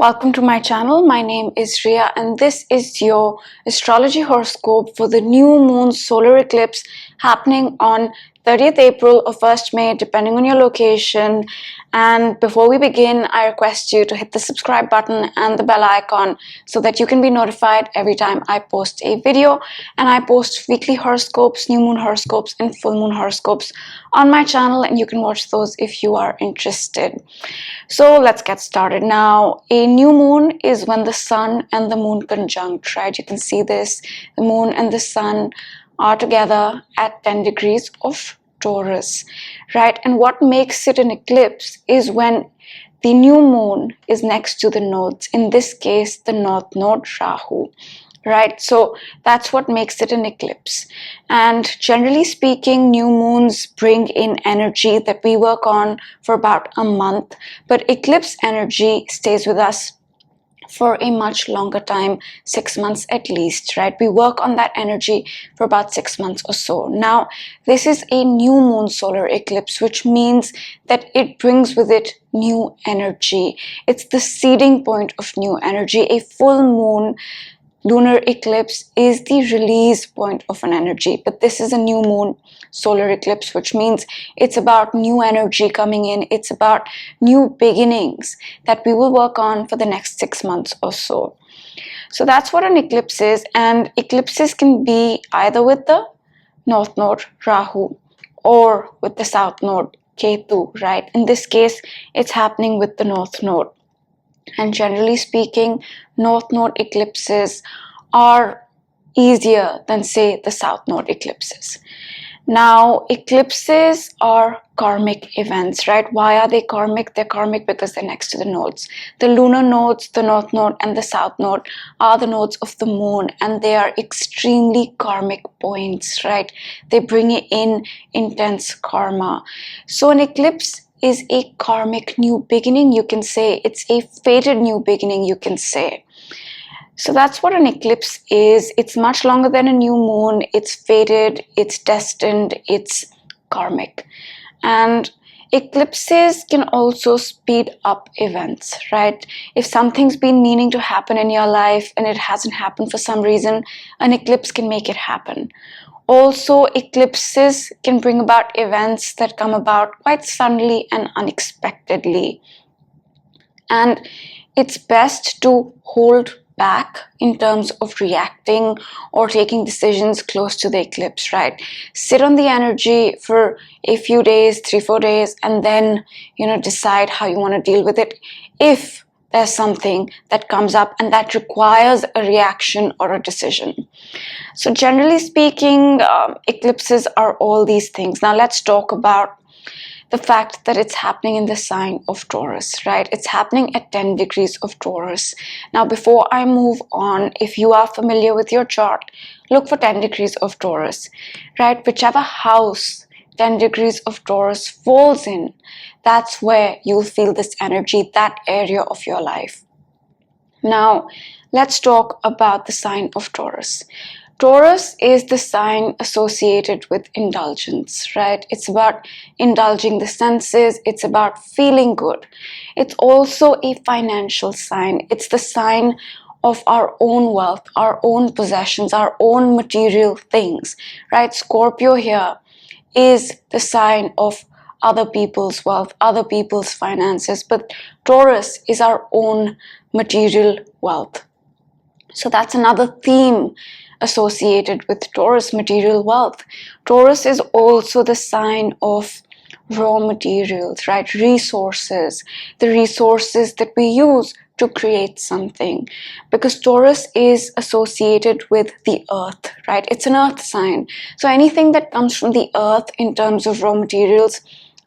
Welcome to my channel. My name is Rhea and this is your astrology horoscope for the new moon solar eclipse happening on 30th April or 1st May depending on your location. And before we begin, I request you to hit the subscribe button and the bell icon so that you can be notified every time I post a video. And I post weekly horoscopes, new moon horoscopes and full moon horoscopes on my channel, and you can watch those if you are interested. So let's get started. Now, a new moon is when the sun and the moon conjunct, right? You can see this. The moon and the sun are together at 10 degrees of Taurus, right? And what makes it an eclipse is when the new moon is next to the nodes, in this case, the north node Rahu, right? So that's what makes it an eclipse. And generally speaking, new moons bring in energy that we work on for about a month, but eclipse energy stays with us for a much longer time, 6 months at least, right? We work on that energy for about 6 months or so. Now, this is a new moon solar eclipse, which means that it brings with it new energy. It's the seeding point of new energy. A full moon lunar eclipse is the release point of an energy, but this is a new moon solar eclipse, which means it's about new energy coming in. It's about new beginnings that we will work on for the next 6 months or so. So that's what an eclipse is, and eclipses can be either with the north node Rahu or with the south node Ketu, right? In this case, it's happening with the north node. And generally speaking, north node eclipses are easier than, say, the south node eclipses. Now, eclipses are karmic events, right? Why are they karmic? They're karmic because they're next to the nodes. The lunar nodes, the north node and the south node, are the nodes of the moon, and they are extremely karmic points, right? They bring in intense karma. So an eclipse is a karmic new beginning, you can say. It's a fated new beginning, you can say. So that's what an eclipse is. It's much longer than a new moon. It's fated, it's destined, it's karmic. And eclipses can also speed up events, right? If something's been meaning to happen in your life and it hasn't happened for some reason, an eclipse can make it happen. Also, eclipses can bring about events that come about quite suddenly and unexpectedly. And it's best to hold back in terms of reacting or taking decisions close to the eclipse, right? Sit on the energy for a few days, 3-4 days, and then, decide how you want to deal with it if there's something that comes up and that requires a reaction or a decision. So generally speaking, eclipses are all these things. Now let's talk about the fact that it's happening in the sign of Taurus, right? It's happening at 10 degrees of Taurus. Now, before I move on, if you are familiar with your chart, look for 10 degrees of Taurus, right? Whichever house 10 degrees of Taurus falls in, that's where you'll feel this energy, that area of your life. Now, let's talk about the sign of Taurus. Taurus is the sign associated with indulgence, right? It's about indulging the senses. It's about feeling good. It's also a financial sign. It's the sign of our own wealth, our own possessions, our own material things, right? Scorpio here is the sign of other people's wealth, other people's finances, but Taurus is our own material wealth. So that's another theme associated with Taurus, material wealth. Taurus is also the sign of raw materials, right? Resources, the resources that we use to create something, because Taurus is associated with the earth, right? It's an earth sign. So anything that comes from the earth in terms of raw materials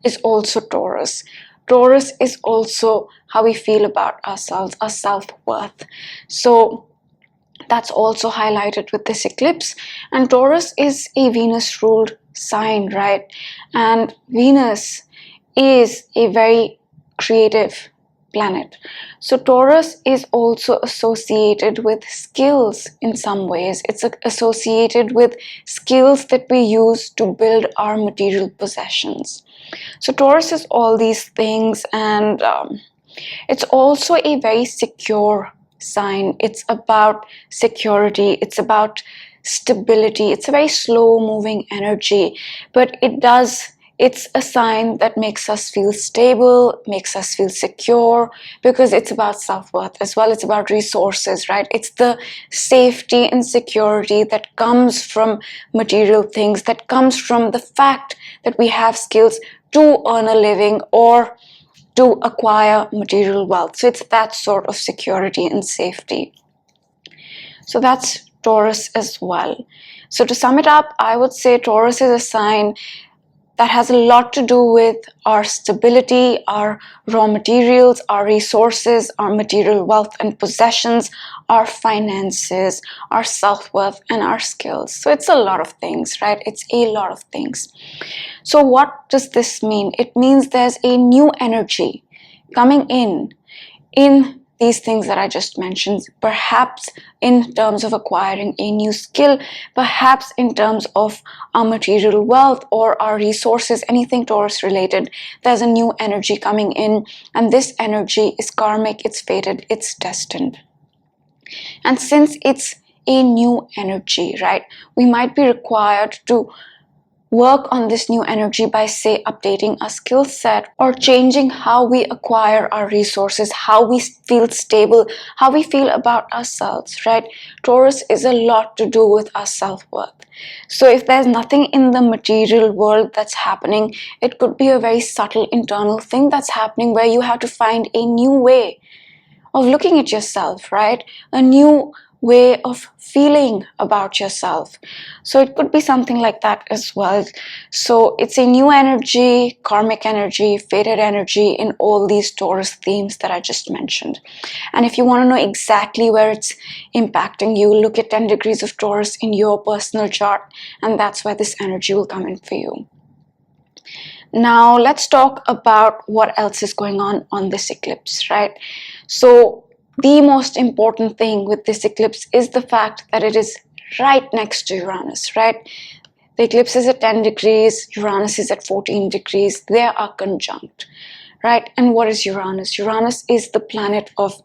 is also Taurus. Taurus is also how we feel about ourselves, our self-worth. So that's also highlighted with this eclipse. And Taurus is a Venus-ruled sign, right? And Venus is a very creative planet. So Taurus is also associated with skills in some ways. It's associated with skills that we use to build our material possessions. So Taurus is all these things, and It's also a very secure sign. It's about security. It's about stability. It's a very slow moving energy, but it's a sign that makes us feel stable, makes us feel secure, because it's about self-worth as well. It's about resources, right? It's the safety and security that comes from material things, that comes from the fact that we have skills to earn a living or to acquire material wealth. So it's that sort of security and safety. So that's Taurus as well. So to sum it up, I would say Taurus is a sign that has a lot to do with our stability, our raw materials, our resources, our material wealth and possessions, our finances, our self-worth, and our skills. So it's a lot of things, right? It's a lot of things. So what does this mean? It means there's a new energy coming in these things that I just mentioned, perhaps in terms of acquiring a new skill, perhaps in terms of our material wealth or our resources, anything Taurus related. There's a new energy coming in, and this energy is karmic, it's fated, it's destined. And since it's a new energy, right, we might be required to work on this new energy by, say, updating our skill set or changing how we acquire our resources, how we feel stable, how we feel about ourselves, right? Taurus is a lot to do with our self-worth. So if there's nothing in the material world that's happening, it could be a very subtle internal thing that's happening where you have to find a new way of looking at yourself, right? A new way of feeling about yourself. So it could be something like that as well. So it's a new energy, karmic energy, fated energy in all these Taurus themes that I just mentioned. And if you want to know exactly where it's impacting you, look at 10 degrees of Taurus in your personal chart, and that's where this energy will come in for you. Now let's talk about what else is going on this eclipse, right? So the most important thing with this eclipse is the fact that it is right next to Uranus, right? The eclipse is at 10 degrees, Uranus is at 14 degrees, they are conjunct, right? And what is Uranus? Uranus is the planet of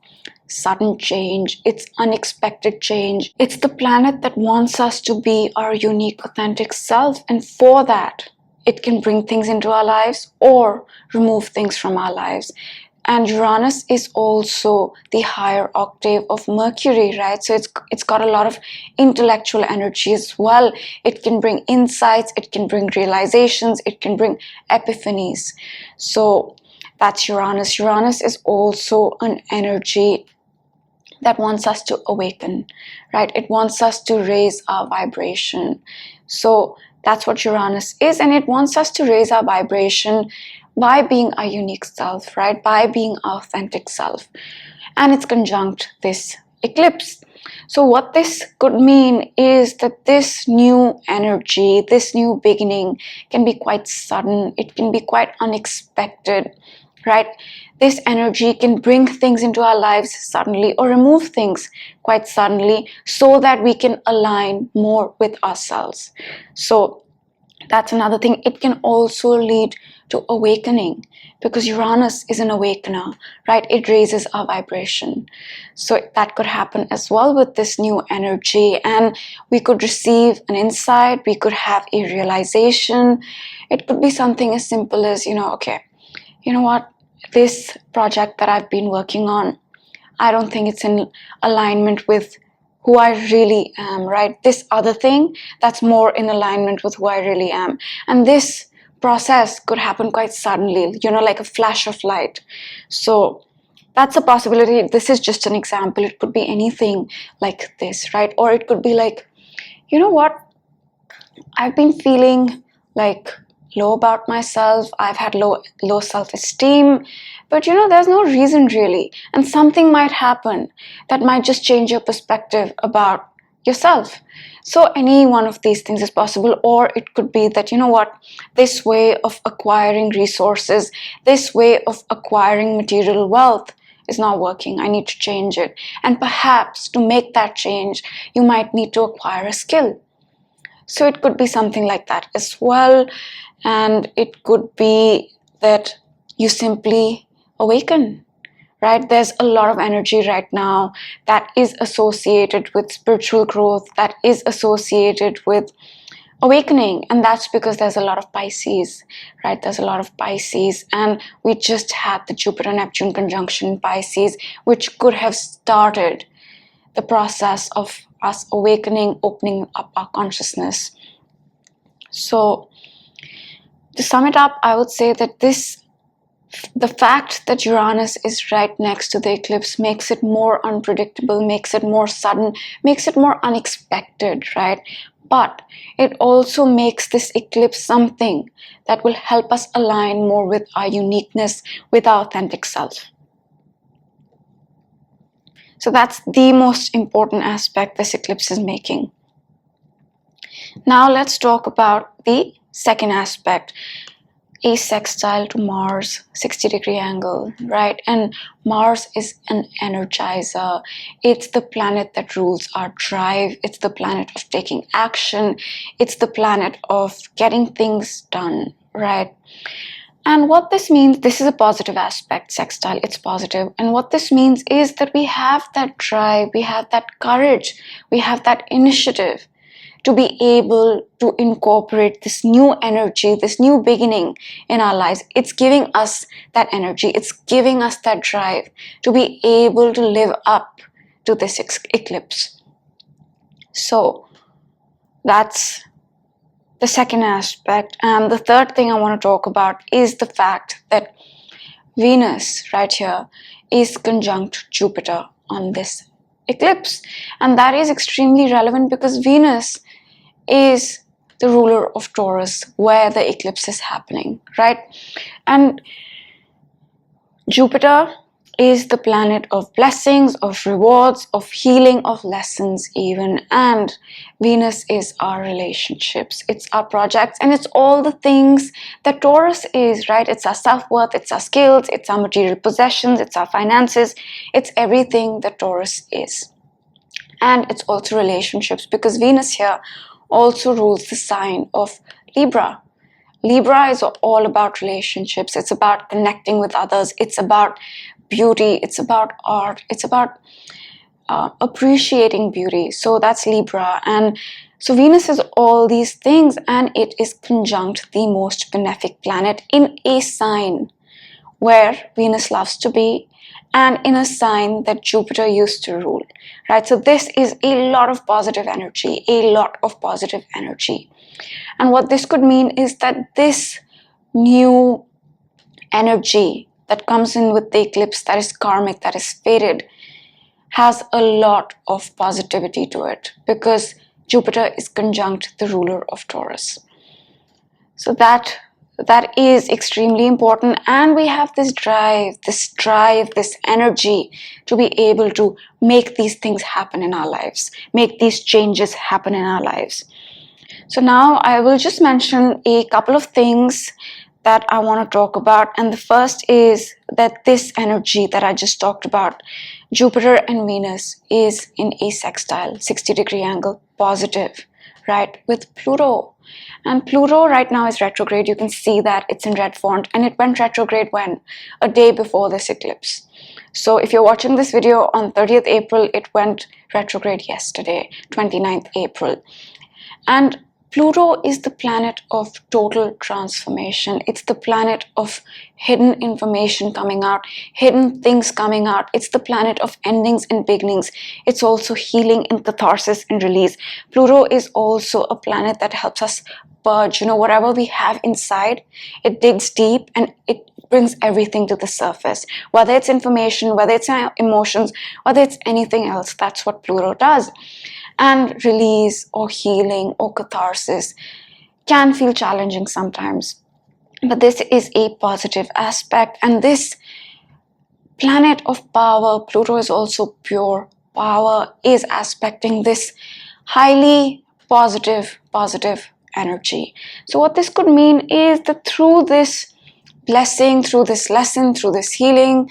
sudden change, it's unexpected change. It's the planet that wants us to be our unique, authentic self, and for that, it can bring things into our lives or remove things from our lives. And Uranus is also the higher octave of Mercury, right? So it's got a lot of intellectual energy as well. It can bring insights, it can bring realizations, it can bring epiphanies. So that's Uranus. Uranus is also an energy that wants us to awaken, right? It wants us to raise our vibration. So that's what Uranus is, and it wants us to raise our vibration by being our unique self, right? By being our authentic self. And it's conjunct this eclipse. So what this could mean is that this new energy, this new beginning can be quite sudden. It can be quite unexpected, right? This energy can bring things into our lives suddenly or remove things quite suddenly so that we can align more with ourselves. So that's another thing. It can also lead to awakening because Uranus is an awakener, right? It raises our vibration. So that could happen as well with this new energy, and we could receive an insight, we could have a realization. It could be something as simple as, okay, you know what? This project that I've been working on, I don't think it's in alignment with who I really am, right? This other thing, that's more in alignment with who I really am. And this process could happen quite suddenly, like a flash of light. So that's a possibility. This is just an example. It could be anything like this, right? Or it could be like, you know what? I've been feeling like low about myself. I've had low self-esteem, but there's no reason really, and something might happen that might just change your perspective about yourself. So any one of these things is possible. Or it could be that, this way of acquiring resources, this way of acquiring material wealth is not working. I need to change it. And perhaps to make that change, you might need to acquire a skill. So it could be something like that as well. And it could be that you simply awaken, right? There's a lot of energy right now that is associated with spiritual growth, that is associated with awakening, and that's because there's a lot of Pisces, right? There's a lot of Pisces, and we just had the Jupiter-Neptune conjunction in Pisces, which could have started the process of us awakening, opening up our consciousness. So to sum it up, I would say that the fact that Uranus is right next to the eclipse makes it more unpredictable, makes it more sudden, makes it more unexpected, right? But it also makes this eclipse something that will help us align more with our uniqueness, with our authentic self. So that's the most important aspect this eclipse is making. Now let's talk about the second aspect, a sextile to Mars, 60-degree angle, right? And Mars is an energizer. It's the planet that rules our drive. It's the planet of taking action. It's the planet of getting things done, right? And what this means, this is a positive aspect, sextile, it's positive. And what this means is that we have that drive, we have that courage, we have that initiative to be able to incorporate this new energy, this new beginning in our lives. It's giving us that energy. It's giving us that drive to be able to live up to this eclipse. So that's the second aspect. And the third thing I want to talk about is the fact that Venus right here is conjunct Jupiter on this eclipse. And that is extremely relevant because Venus is the ruler of Taurus, where the eclipse is happening, right? And Jupiter is the planet of blessings, of rewards, of healing, of lessons even. And Venus is our relationships, it's our projects, and it's all the things that Taurus is, right? It's our self-worth, it's our skills, it's our material possessions, it's our finances, it's everything that Taurus is. And it's also relationships, because Venus here also rules the sign of Libra. Libra is all about relationships. It's about connecting with others. It's about beauty. It's about art. It's about appreciating beauty. So that's Libra. And so Venus is all these things, and it is conjunct the most benefic planet in a sign where Venus loves to be, and in a sign that Jupiter used to rule, right? So this is a lot of positive energy, a lot of positive energy. And what this could mean is that this new energy that comes in with the eclipse, that is karmic, that is fated, has a lot of positivity to it because Jupiter is conjunct the ruler of Taurus. So that is extremely important, and we have this drive, this energy to be able to make these things happen in our lives, make these changes happen in our lives. So now I will just mention a couple of things that I want to talk about, and the first is that this energy that I just talked about, Jupiter and Venus, is in a sextile, 60-degree angle, positive, right, with Pluto. And Pluto right now is retrograde. You can see that it's in red font, and it went retrograde when? A day before this eclipse. So if you're watching this video on 30th April, it went retrograde yesterday, 29th April. And Pluto is the planet of total transformation. It's the planet of hidden information coming out, hidden things coming out. It's the planet of endings and beginnings. It's also healing and catharsis and release. Pluto is also a planet that helps us purge, whatever we have inside. It digs deep and it brings everything to the surface. Whether it's information, whether it's emotions, whether it's anything else, that's what Pluto does. And release or healing or catharsis can feel challenging sometimes. But this is a positive aspect. And this planet of power, Pluto is also pure power, is aspecting this highly positive energy. So what this could mean is that through this blessing, through this lesson, through this healing,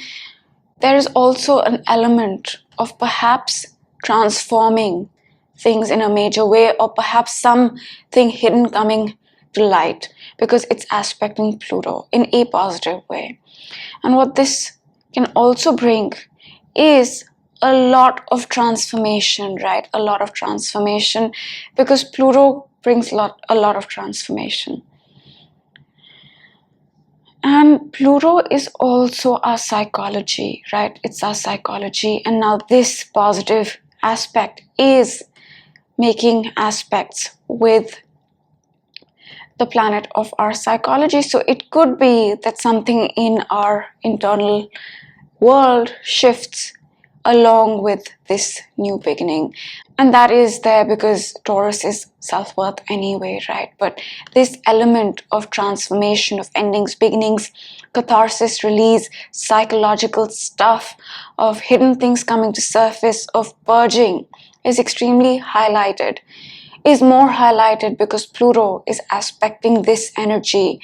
there is also an element of perhaps transforming things in a major way, or perhaps something hidden coming to light, because it's aspecting Pluto in a positive way. And what this can also bring is a lot of transformation, right? A lot of transformation, because Pluto brings a lot of transformation. And Pluto is also our psychology, right? It's our psychology. And now this positive aspect is making aspects with the planet of our psychology. So it could be that something in our internal world shifts along with this new beginning. And that is there because Taurus is self-worth anyway, right? But this element of transformation, of endings, beginnings, catharsis, release, psychological stuff, of hidden things coming to surface, of purging is extremely highlighted, is more highlighted because Pluto is aspecting this energy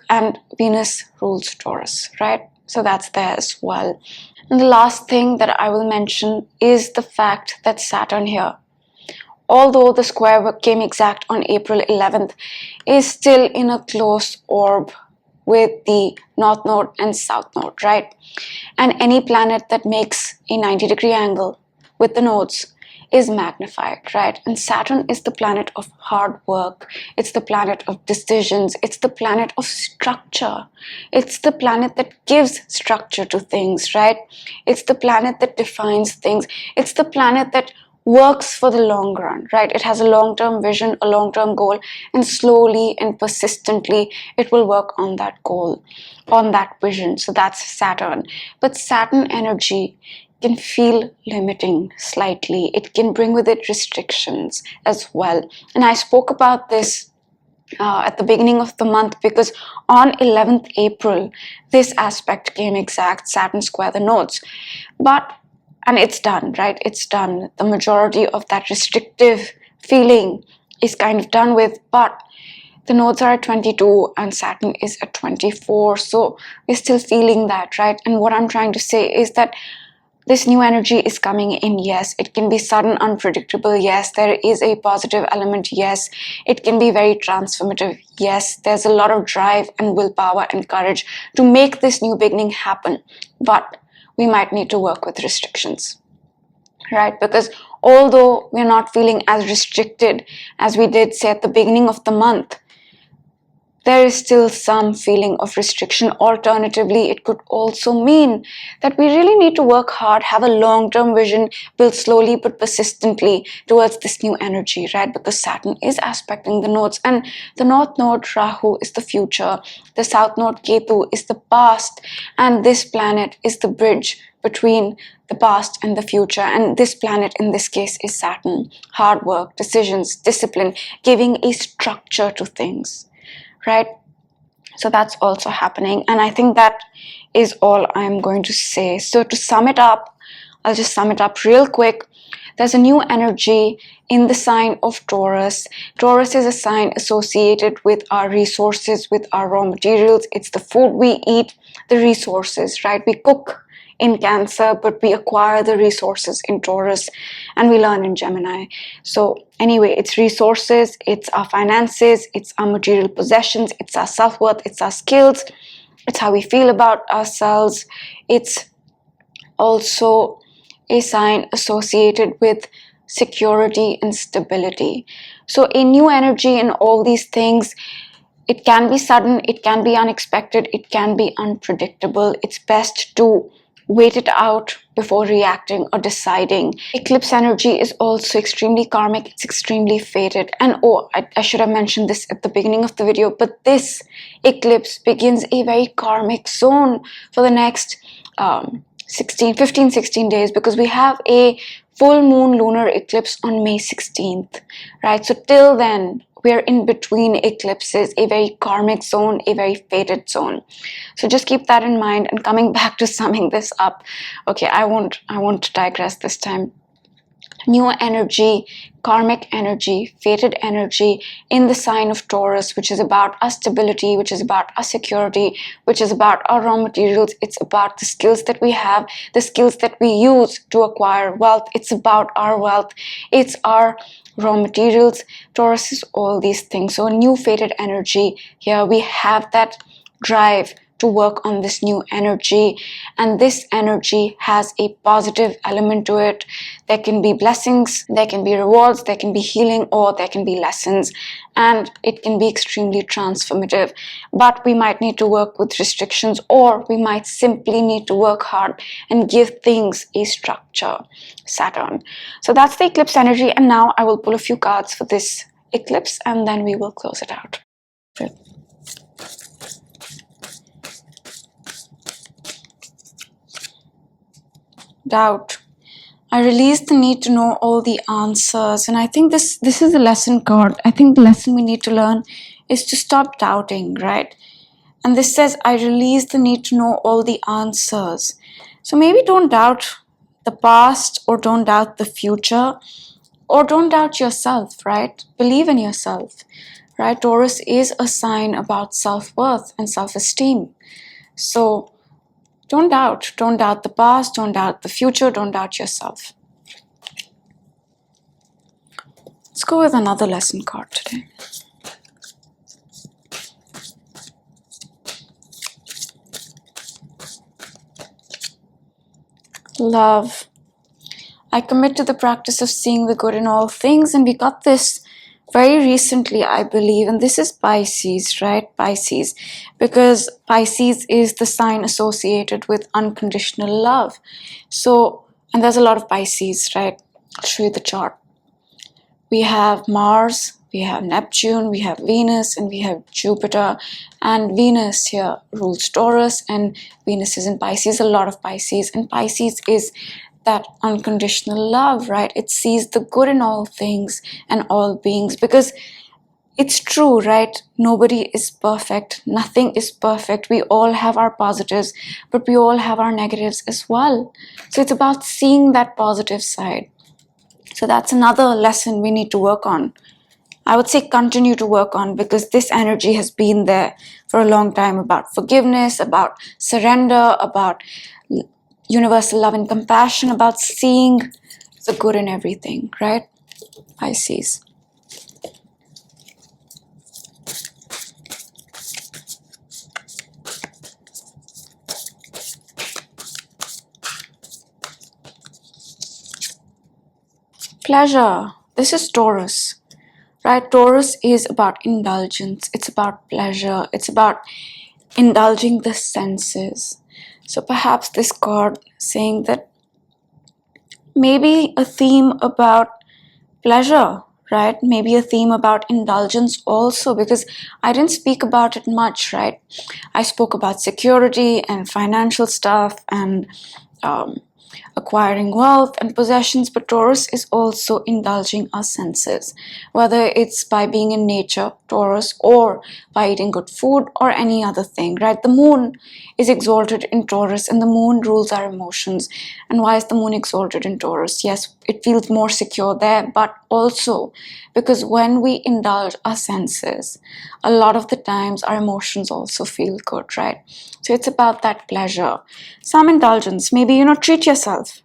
and Venus rules Taurus, right? So that's there as well. And the last thing that I will mention is the fact that Saturn here, although the square came exact on April 11th, is still in a close orb with the North Node and South Node, right? And any planet that makes a 90-degree angle with the nodes is magnified, right? And Saturn is the planet of hard work. It's the planet of decisions. It's the planet of structure. It's the planet that gives structure to things, right? It's the planet that defines things. It's the planet that works for the long run, right? It has a long-term vision, a long-term goal, and slowly and persistently it will work on that goal, on that vision. So that's Saturn. But Saturn energy can feel limiting slightly. It can bring with it restrictions as well. And I spoke about this at the beginning of the month because on 11th April, this aspect came exact, Saturn square the nodes. And it's done, right? It's done. The majority of that restrictive feeling is kind of done with, but the nodes are at 22 and Saturn is at 24. So we're still feeling that, right? And what I'm trying to say is that this new energy is coming in. Yes, it can be sudden, unpredictable. Yes, there is a positive element. Yes, it can be very transformative. Yes, there's a lot of drive and willpower and courage to make this new beginning happen. But we might need to work with restrictions, right? Because although we're not feeling as restricted as we did, say, at the beginning of the month, there is still some feeling of restriction. Alternatively, it could also mean that we really need to work hard, have a long-term vision, build slowly but persistently towards this new energy, right? Because Saturn is aspecting the nodes, and the North Node, Rahu, is the future. The South Node, Ketu, is the past, and this planet is the bridge between the past and the future. And this planet in this case is Saturn. Hard work, decisions, discipline, giving a structure to things, right? So that's also happening, and I think that is all I'm going to say. So to sum it up, I'll just sum it up real quick. There's a new energy in the sign of Taurus. Taurus is a sign associated with our resources, with our raw materials. It's the food we eat, the resources, right? We cook in Cancer, but we acquire the resources in Taurus, and we learn in Gemini. So anyway, it's resources, it's our finances, it's our material possessions, it's our self-worth, it's our skills, it's how we feel about ourselves. It's also a sign associated with security and stability. So a new energy in all these things. It can be sudden, it can be unexpected, it can be unpredictable. It's best to wait it out before reacting or deciding. Eclipse energy is also extremely karmic. It's extremely fated. And I should have mentioned this at the beginning of the video, but this eclipse begins a very karmic zone for the next 16 days, because we have a full moon lunar eclipse on May 16th, right? So till then, we're in between eclipses, a very karmic zone, a very fated zone. So just keep that in mind. And coming back to summing this up, okay, I won't digress this time. New energy, karmic energy, fated energy in the sign of Taurus, which is about our stability, which is about our security, which is about our raw materials. It's about the skills that we have, the skills that we use to acquire wealth. It's about our wealth. It's our raw materials. Taurus is all these things. So a new fated energy here. We have that drive to work on this new energy, and this energy has a positive element to it. There can be blessings, there can be rewards, there can be healing, or there can be lessons, and it can be extremely transformative. But we might need to work with restrictions, or we might simply need to work hard and give things a structure. Saturn. So that's the eclipse energy, and now I will pull a few cards for this eclipse and then we will close it out. Doubt. I release the need to know all the answers, and I think this is the lesson card. I think the lesson we need to learn is to stop doubting, right? And this says, I release the need to know all the answers. So maybe don't doubt the past, or don't doubt the future, or don't doubt yourself, right? Believe in yourself, right? Taurus is a sign about self-worth and self-esteem. So don't doubt the past, don't doubt the future, don't doubt yourself. Let's go with another lesson card today. Love. I commit to the practice of seeing the good in all things, and we got this very recently, I believe, and this is Pisces, right? Pisces, because Pisces is the sign associated with unconditional love. So, and there's a lot of Pisces, right? I'll show you the chart. We have Mars, we have Neptune, we have Venus, and we have Jupiter. And Venus here rules Taurus, and Venus is in Pisces, a lot of Pisces. And Pisces is that unconditional love, right? It sees the good in all things and all beings, because it's true, right? Nobody is perfect. Nothing is perfect. We all have our positives, but we all have our negatives as well. So it's about seeing that positive side. So that's another lesson we need to work on. I would say continue to work on, because this energy has been there for a long time, about forgiveness, about surrender, about universal love and compassion, about seeing the good in everything, right? Pisces. Pleasure. This is Taurus, right? Taurus is about indulgence. It's about pleasure. It's about indulging the senses. So perhaps this card saying that maybe a theme about pleasure, right? Maybe a theme about indulgence also, because I didn't speak about it much, right? I spoke about security and financial stuff and acquiring wealth and possessions, but Taurus is also indulging our senses, whether it's by being in nature, Taurus, or by eating good food or any other thing, right? The moon is exalted in Taurus, and the moon rules our emotions. And why is the moon exalted in Taurus? Yes, it feels more secure there, but also because when we indulge our senses, a lot of the times our emotions also feel good, right? So it's about that pleasure. Some indulgence, maybe, treat yourself.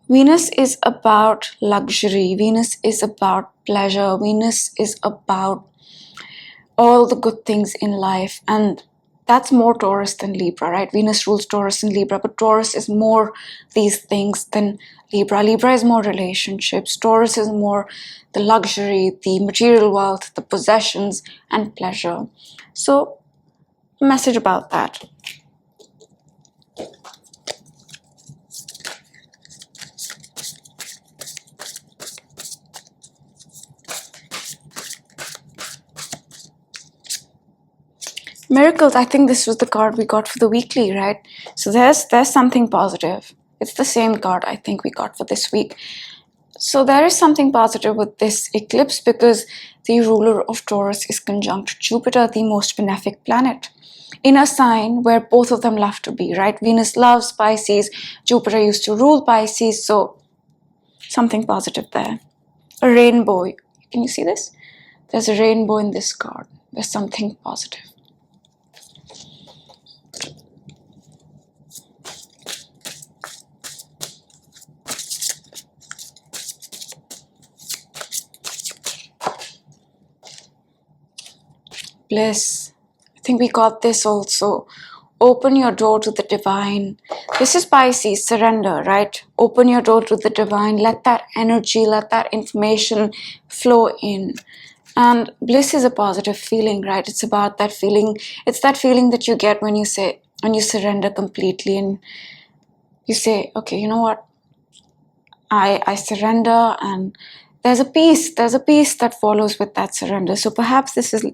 Venus is about luxury. Venus is about pleasure. Venus is about all the good things in life, and that's more Taurus than Libra, right? Venus rules Taurus and Libra, but Taurus is more these things than Libra. Libra is more relationships. Taurus is more the luxury, the material wealth, the possessions, and pleasure. So, a message about that. Miracles, I think this was the card we got for the weekly, right? So there's something positive. It's the same card I think we got for this week. So there is something positive with this eclipse, because the ruler of Taurus is conjunct Jupiter, the most benefic planet, in a sign where both of them love to be, right? Venus loves Pisces, Jupiter used to rule Pisces, so something positive there. A rainbow. Can you see this? There's a rainbow in this card. There's something positive. Bliss. I think we got this also. Open your door to the divine. This is Pisces, surrender, right? Open your door to the divine. Let that energy, let that information flow in. And bliss is a positive feeling, right? It's about that feeling. It's that feeling that you get when you surrender completely and you say, okay, you know what? I surrender, and there's a peace that follows with that surrender. So perhaps this is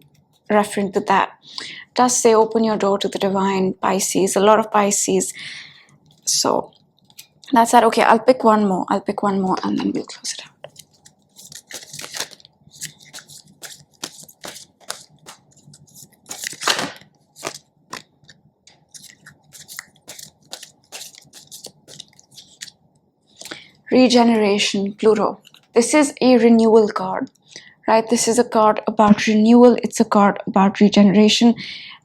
referring to that. It does say open your door to the divine, Pisces, a lot of Pisces. So that's that. Okay, I'll pick one more and then we'll close it out. Regeneration, Pluto. This is a renewal card, right? This is a card about renewal. It's a card about regeneration.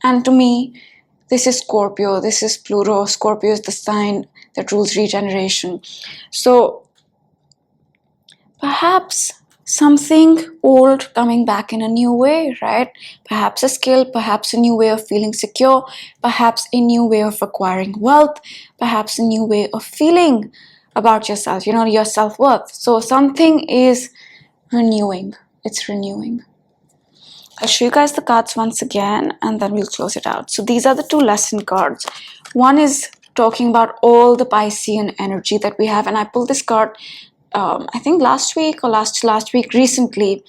And to me, this is Scorpio. This is Pluto. Scorpio is the sign that rules regeneration. So perhaps something old coming back in a new way, right? Perhaps a skill, perhaps a new way of feeling secure, perhaps a new way of acquiring wealth, perhaps a new way of feeling about yourself, your self-worth. So something is renewing. It's renewing. I'll show you guys the cards once again and then we'll close it out. So these are the two lesson cards. One is talking about all the Piscean energy that we have, and I pulled this card I think last week or last week recently,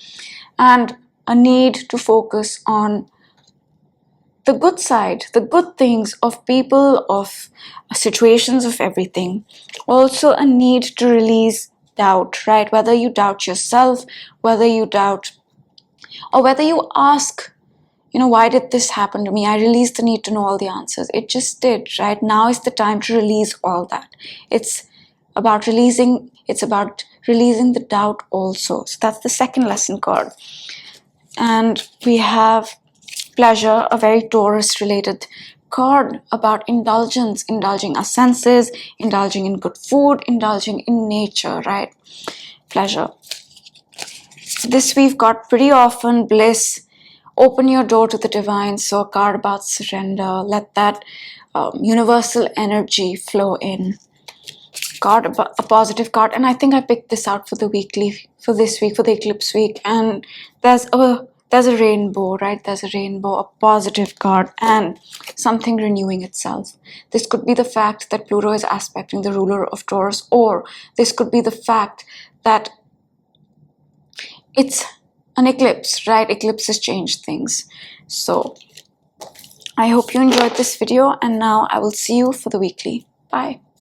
and a need to focus on the good side, the good things of people, of situations, of everything. Also a need to release doubt, right? Whether you doubt yourself, whether you doubt, or whether you ask, why did this happen to me? I released the need to know all the answers. It just did, right? Now is the time to release all that. It's about releasing the doubt also. So that's the second lesson card. And we have pleasure, a very Taurus related card about indulgence, indulging our senses, indulging in good food, indulging in nature, right? Pleasure. This we've got pretty often. Bliss, open your door to the divine. So a card about surrender. Let that universal energy flow in. Card, a positive card, and I think I picked this out for the eclipse week, and there's a rainbow, right? There's a rainbow, a positive card, and something renewing itself. This could be the fact that Pluto is aspecting the ruler of Taurus, or this could be the fact that it's an eclipse, right? Eclipses change things. So I hope you enjoyed this video, and now I will see you for the weekly. Bye.